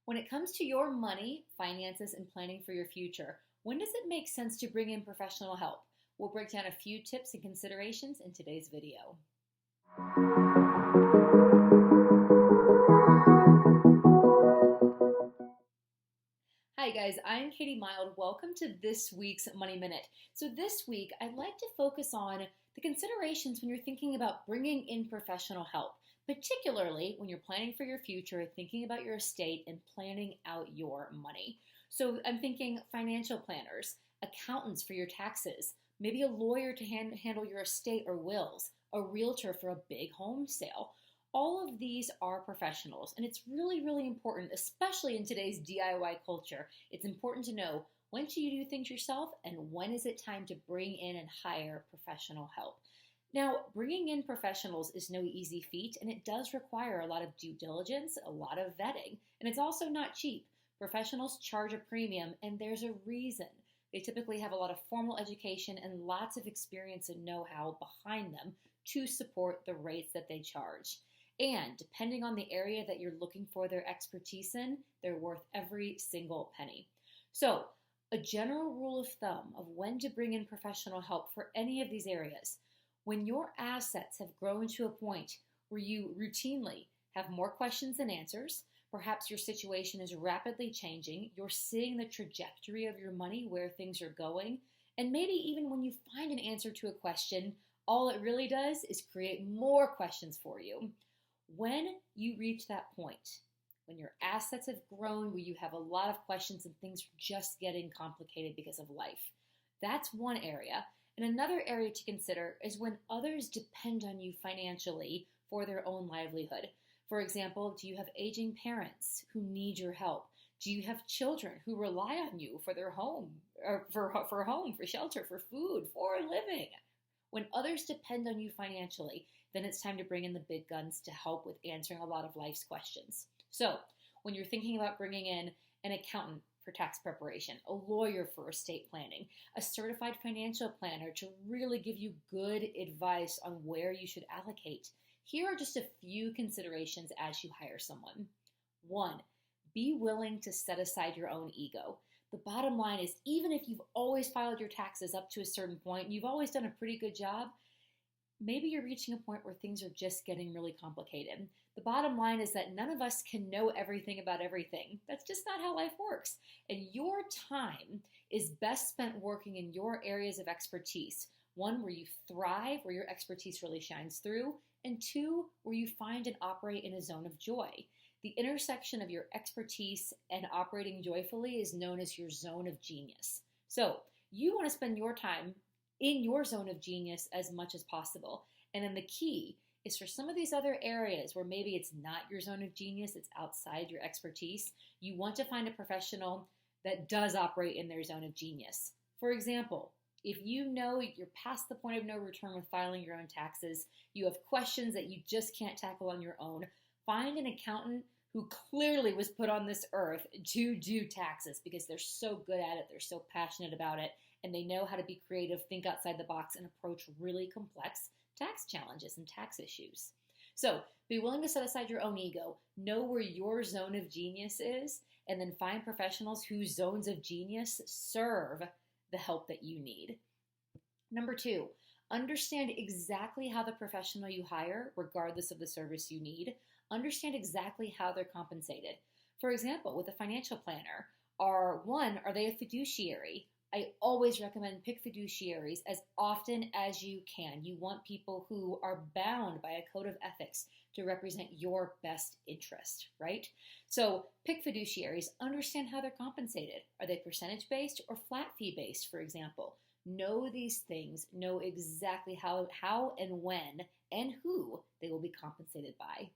When it comes to your money, finances, and planning for your future, when does it make sense to bring in professional help? We'll break down a few tips and considerations in today's video. Hi guys, I'm Katie Mild. Welcome to this week's Money Minute. So this week, I'd like to focus on the considerations when you're thinking about bringing in professional help, particularly when you're planning for your future, thinking about your estate, and planning out your money. So I'm thinking financial planners, accountants for your taxes, maybe a lawyer to handle your estate or wills, a realtor for a big home sale. All of these are professionals, and it's really, really important, especially in today's DIY culture. It's important to know when should you do things yourself and when is it time to bring in and hire professional help. Now, bringing in professionals is no easy feat, and it does require a lot of due diligence, a lot of vetting, and it's also not cheap. Professionals charge a premium, and there's a reason. They typically have a lot of formal education and lots of experience and know-how behind them to support the rates that they charge. And depending on the area that you're looking for their expertise in, they're worth every single penny. So, a general rule of thumb of when to bring in professional help for any of these areas: when your assets have grown to a point where you routinely have more questions than answers, perhaps your situation is rapidly changing, you're seeing the trajectory of your money, where things are going, and maybe even when you find an answer to a question, all it really does is create more questions for you. When you reach that point, when your assets have grown, where you have a lot of questions and things are just getting complicated because of life, that's one area. And another area to consider is when others depend on you financially for their own livelihood. For example, do you have aging parents who need your help? Do you have children who rely on you for their home, or for shelter, for food, for a living? When others depend on you financially, then it's time to bring in the big guns to help with answering a lot of life's questions. So, when you're thinking about bringing in an accountant for tax preparation, a lawyer for estate planning, a certified financial planner to really give you good advice on where you should allocate, here are just a few considerations as you hire someone. 1, be willing to set aside your own ego. The bottom line is, even if you've always filed your taxes up to a certain point, you've always done a pretty good job, maybe you're reaching a point where things are just getting really complicated. The bottom line is that none of us can know everything about everything. That's just not how life works. And your time is best spent working in your areas of expertise. 1, where you thrive, where your expertise really shines through, and 2, where you find and operate in a zone of joy. The intersection of your expertise and operating joyfully is known as your zone of genius. So you want to spend your time in your zone of genius as much as possible. And then the key is for some of these other areas where maybe it's not your zone of genius, it's outside your expertise, you want to find a professional that does operate in their zone of genius. For example, if you know you're past the point of no return with filing your own taxes, you have questions that you just can't tackle on your own, find an accountant who clearly was put on this earth to do taxes because they're so good at it, they're so passionate about it, and they know how to be creative, think outside the box, and approach really complex tax challenges and tax issues. So be willing to set aside your own ego, know where your zone of genius is, and then find professionals whose zones of genius serve the help that you need. Number 2, understand exactly how the professional you hire, regardless of the service you need, understand exactly how they're compensated. For example, with a financial planner, are they a fiduciary? I always recommend pick fiduciaries as often as you can. You want people who are bound by a code of ethics to represent your best interest, right? So pick fiduciaries, understand how they're compensated. Are they percentage-based or flat fee-based, for example? Know these things, know exactly how and when and who they will be compensated by.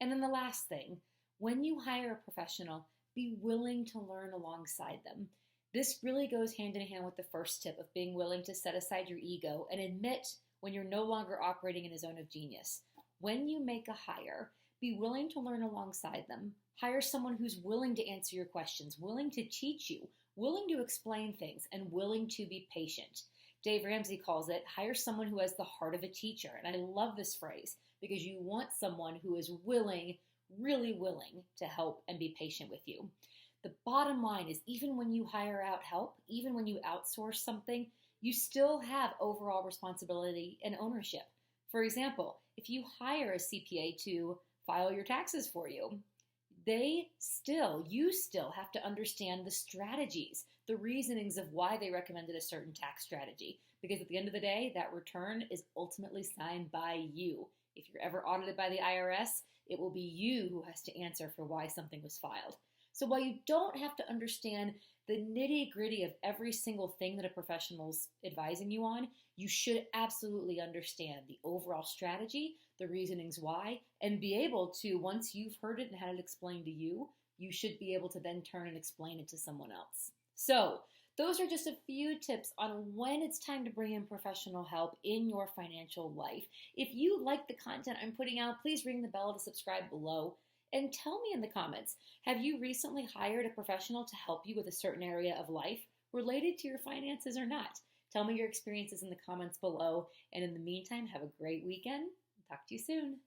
And then the last thing, when you hire a professional, be willing to learn alongside them. This really goes hand in hand with the first tip of being willing to set aside your ego and admit when you're no longer operating in a zone of genius. When you make a hire, be willing to learn alongside them. Hire someone who's willing to answer your questions, willing to teach you, willing to explain things, and willing to be patient. Dave Ramsey calls it, hire someone who has the heart of a teacher. And I love this phrase because you want someone who is willing, really willing to help and be patient with you. The bottom line is, even when you hire out help, even when you outsource something, you still have overall responsibility and ownership. For example, if you hire a CPA to file your taxes for you, you still have to understand the strategies, the reasonings of why they recommended a certain tax strategy. Because at the end of the day, that return is ultimately signed by you. If you're ever audited by the IRS, it will be you who has to answer for why something was filed. So while you don't have to understand the nitty-gritty of every single thing that a professional's advising you on, you should absolutely understand the overall strategy, the reasonings why, and be able to, once you've heard it and had it explained to you, you should be able to then turn and explain it to someone else. So those are just a few tips on when it's time to bring in professional help in your financial life. If you like the content I'm putting out, please ring the bell to subscribe below. And tell me in the comments, have you recently hired a professional to help you with a certain area of life related to your finances or not? Tell me your experiences in the comments below. And in the meantime, have a great weekend. Talk to you soon.